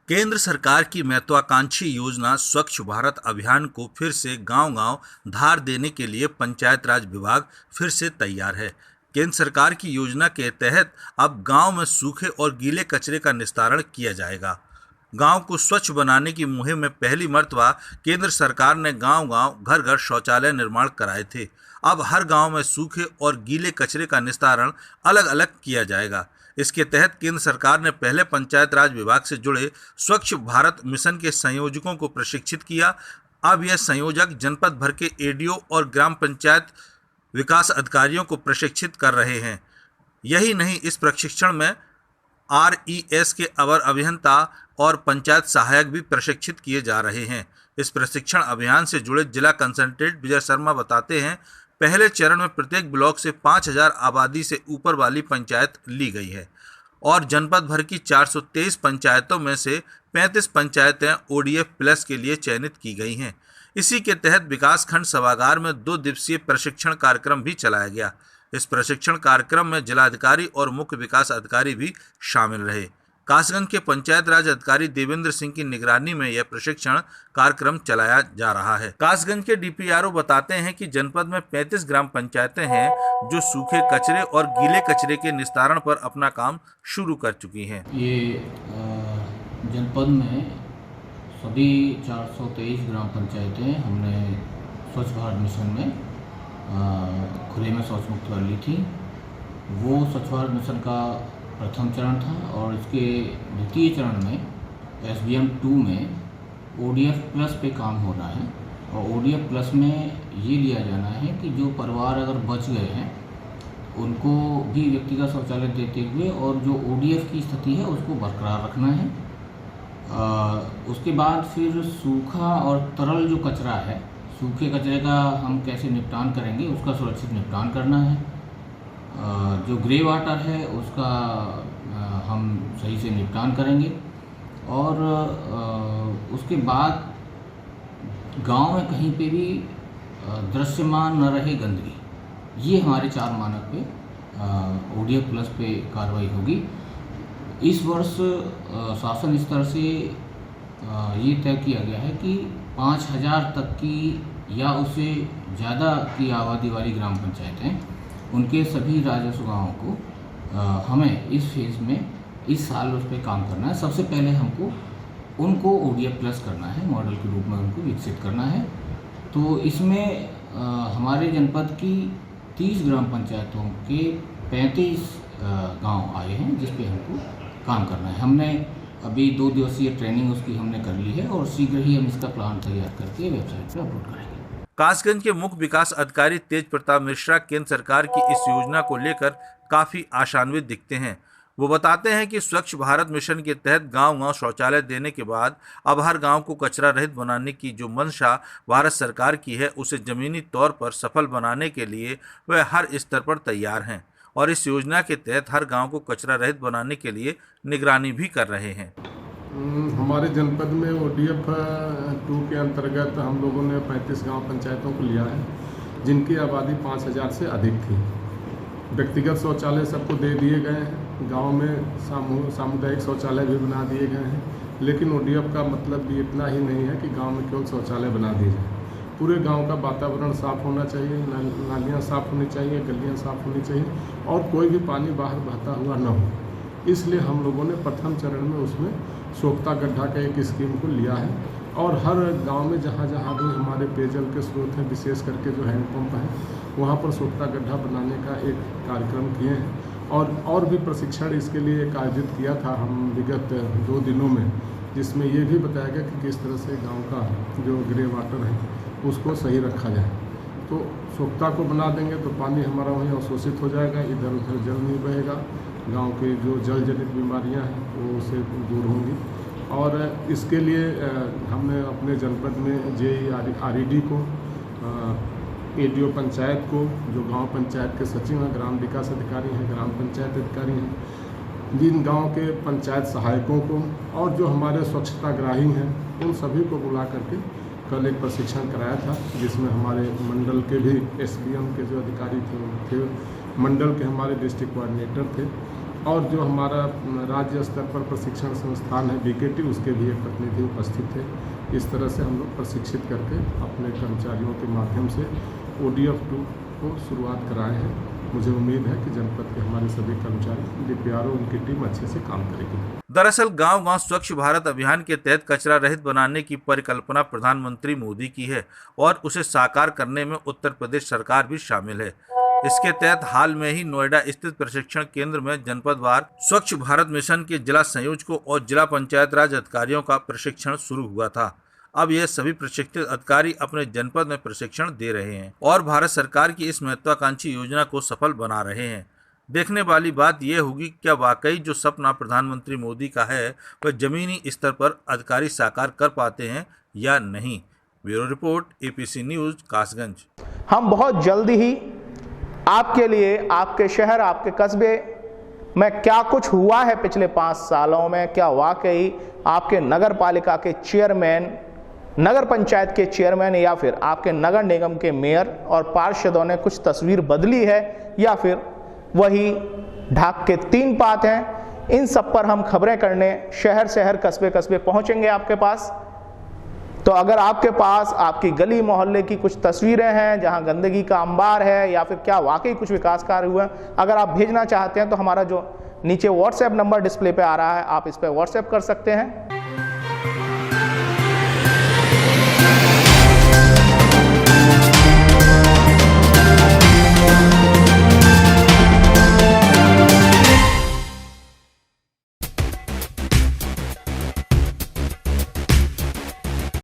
केंद्र सरकार की महत्वाकांक्षी योजना स्वच्छ भारत अभियान को फिर से गांव-गांव धार देने के लिए पंचायत राज विभाग फिर से तैयार है। केंद्र सरकार की योजना के तहत अब गांव में सूखे और गीले कचरे का निस्तारण किया जाएगा। गांव को स्वच्छ बनाने की मुहिम में पहली मर्तबा केंद्र सरकार ने गांव-गांव, घर-घर शौचालय निर्माण कराए थे। अब हर गांव में सूखे और गीले कचरे का निस्तारण अलग-अलग किया जाएगा। इसके तहत केंद्र सरकार ने पहले पंचायत राज विभाग से जुड़े स्वच्छ भारत मिशन के संयोजकों को प्रशिक्षित किया। अब यह संयोजक जनपद भर के एडीओ और ग्राम पंचायत विकास अधिकारियों को प्रशिक्षित कर रहे हैं। यही नहीं, इस प्रशिक्षण में आरईएस के अवर अभियंता और पंचायत सहायक भी प्रशिक्षित किए जा रहे हैं। इस प्रशिक्षण अभियान से जुड़े जिला कंसल्टेंट विजय शर्मा बताते हैं, पहले चरण में प्रत्येक ब्लॉक से 5000 आबादी से ऊपर वाली पंचायत ली गई है और जनपद भर की 423 पंचायतों में से 35 पंचायतें ओडीएफ प्लस के लिए चयनित की गई हैं। इसी के तहत विकासखंड सभागार में 2 दिवसीय प्रशिक्षण कार्यक्रम भी चलाया गया। इस प्रशिक्षण कार्यक्रम में जिलाधिकारी और मुख्य विकास अधिकारी भी शामिल रहे। कासगंज के पंचायत राज अधिकारी देवेंद्र सिंह की निगरानी में यह प्रशिक्षण कार्यक्रम चलाया जा रहा है। कासगंज के डीपीआरओ बताते हैं कि जनपद में 35 ग्राम पंचायतें हैं जो सूखे कचरे और गीले कचरे के निस्तारण पर अपना काम शुरू कर चुकी हैं। ये जनपद में सभी 423 ग्राम पंचायतें हमने स्वच्छ भारत मिशन में खुले में शौच मुक्त कर ली थी। वो स्वच्छ भारत मिशन का प्रथम चरण था और इसके द्वितीय चरण में एसबीएम 2 में ओडीएफ प्लस पे काम हो रहा है। और ओडीएफ प्लस में ये लिया जाना है कि जो परिवार अगर बच गए हैं उनको भी व्यक्तिगत शौचालय देते हुए और जो ओडीएफ की स्थिति है उसको बरकरार रखना है। उसके बाद फिर सूखा और तरल जो कचरा है, सूखे कचरे का हम कैसे निपटान करेंगे, उसका सुरक्षित निपटान करना है। जो ग्रे वाटर है उसका हम सही से निपटान करेंगे और उसके बाद गांव में कहीं पे भी दृश्यमान न रहे गंदगी, ये हमारे 4 मानक पे ओडीएफ प्लस पे कार्रवाई होगी। इस वर्ष शासन स्तर से ये तय किया गया है कि 5000 तक की या उससे ज़्यादा की आबादी वाली ग्राम पंचायतें, उनके सभी राजस्व गाँवों को हमें इस फेज़ में इस साल उस पर काम करना है। सबसे पहले हमको उनको ओडीएफ प्लस करना है, मॉडल के रूप में उनको विकसित करना है। तो इसमें हमारे जनपद की 30 ग्राम पंचायतों के 35 गांव आए हैं जिस पे हमको काम करना है। हमने अभी 2 दिवसीय ट्रेनिंग उसकी हमने कर ली है और शीघ्र ही हम इसका प्लान तैयार करके वेबसाइट पर अपलोड करेंगे। कासगंज के मुख्य विकास अधिकारी तेज प्रताप मिश्रा केंद्र सरकार की इस योजना को लेकर काफी आशान्वित दिखते हैं। वो बताते हैं कि स्वच्छ भारत मिशन के तहत गांव-गांव शौचालय देने के बाद अब हर गांव को कचरा रहित बनाने की जो मंशा भारत सरकार की है, उसे जमीनी तौर पर सफल बनाने के लिए वह हर स्तर पर तैयार हैं और इस योजना के तहत हर गाँव को कचरा रहित बनाने के लिए निगरानी भी कर रहे हैं। हमारे जनपद में ओडीएफ 2 के अंतर्गत हम लोगों ने 35 गांव पंचायतों को लिया है जिनकी आबादी 5000 से अधिक थी। व्यक्तिगत शौचालय सबको दे दिए गए हैं, गांव में सामुदायिक शौचालय भी बना दिए गए हैं। लेकिन ओडीएफ का मतलब भी इतना ही नहीं है कि गांव में केवल शौचालय बना दिए जाए। पूरे गांव का वातावरण साफ़ होना चाहिए, नालियाँ साफ़ होनी चाहिए, गलियाँ साफ़ होनी चाहिए और कोई भी पानी बाहर बहता हुआ न हो। इसलिए हम लोगों ने प्रथम चरण में उसमें सोख्ता गड्ढा का एक स्कीम को लिया है और हर गांव में जहाँ जहाँ भी हमारे पेयजल के स्रोत हैं, विशेष करके जो हैंडपम्प हैं, वहाँ पर सोख्ता गड्ढा बनाने का एक कार्यक्रम किए हैं और भी प्रशिक्षण इसके लिए एक आयोजित किया था हम विगत 2 दिनों में, जिसमें ये भी बताया गया कि किस तरह से गाँव का जो ग्रे वाटर है उसको सही रखा जाए। तो सोख्ता को बना देंगे तो पानी हमारा वहीं अवशोषित हो जाएगा, इधर उधर जल नहीं बहेगा, गांव के जो जल जनित बीमारियां हैं वो उससे दूर होंगी। और इसके लिए हमने अपने जनपद में जेईआरईडी को, एडीओ पंचायत को, जो गांव पंचायत के सचिव हैं, ग्राम विकास अधिकारी हैं, ग्राम पंचायत अधिकारी हैं, जिन गांव के पंचायत सहायकों को और जो हमारे स्वच्छताग्राही हैं, उन सभी को बुला करके कल एक प्रशिक्षण कराया था, जिसमें हमारे मंडल के भी एसबीएम के जो अधिकारी थे, मंडल के हमारे डिस्ट्रिक्ट कोऑर्डिनेटर थे और जो हमारा राज्य स्तर पर प्रशिक्षण संस्थान है BKT, उसके भी एक प्रतिनिधि उपस्थित थे। इस तरह से हम लोग प्रशिक्षित करके अपने कर्मचारियों के माध्यम से ODF 2 को शुरुआत कराए हैं। मुझे उम्मीद है कि जनपद के हमारे सभी कर्मचारी DPRO उनकी टीम अच्छे से काम करेगी। दरअसल गांव-गांव स्वच्छ भारत अभियान के तहत कचरा रहित बनाने की परिकल्पना प्रधानमंत्री मोदी की है और उसे साकार करने में उत्तर प्रदेश सरकार भी शामिल है। इसके तहत हाल में ही नोएडा स्थित प्रशिक्षण केंद्र में जनपदवार स्वच्छ भारत मिशन के जिला संयोजकों और जिला पंचायत राज अधिकारियों का प्रशिक्षण शुरू हुआ था। अब ये सभी प्रशिक्षित अधिकारी अपने जनपद में प्रशिक्षण दे रहे हैं और भारत सरकार की इस महत्वाकांक्षी योजना को सफल बना रहे हैं। देखने वाली बात यह होगी क्या वाकई जो सपना प्रधानमंत्री मोदी का है वह जमीनी स्तर पर अधिकारी साकार कर पाते हैं या नहीं। Bureau report, APC news, Kasganj. हम बहुत जल्दी ही आपके लिए, आपके शहर, आपके कस्बे में क्या कुछ हुआ है पिछले 5 सालों में, क्या वाकई आपके नगर पालिका के चेयरमैन, नगर पंचायत के चेयरमैन या फिर आपके नगर निगम के मेयर और पार्षदों ने कुछ तस्वीर बदली है या फिर वही ढाक के 3 पात हैं। इन सब पर हम खबरें करने शहर शहर, कस्बे कस्बे पहुंचेंगे आपके पास। तो अगर आपके पास आपकी गली मोहल्ले की कुछ तस्वीरें हैं जहां गंदगी का अंबार है या फिर क्या वाकई कुछ विकास कार्य हुआ, अगर आप भेजना चाहते हैं तो हमारा जो नीचे WhatsApp नंबर डिस्प्ले पे आ रहा है, आप इस पर WhatsApp कर सकते हैं।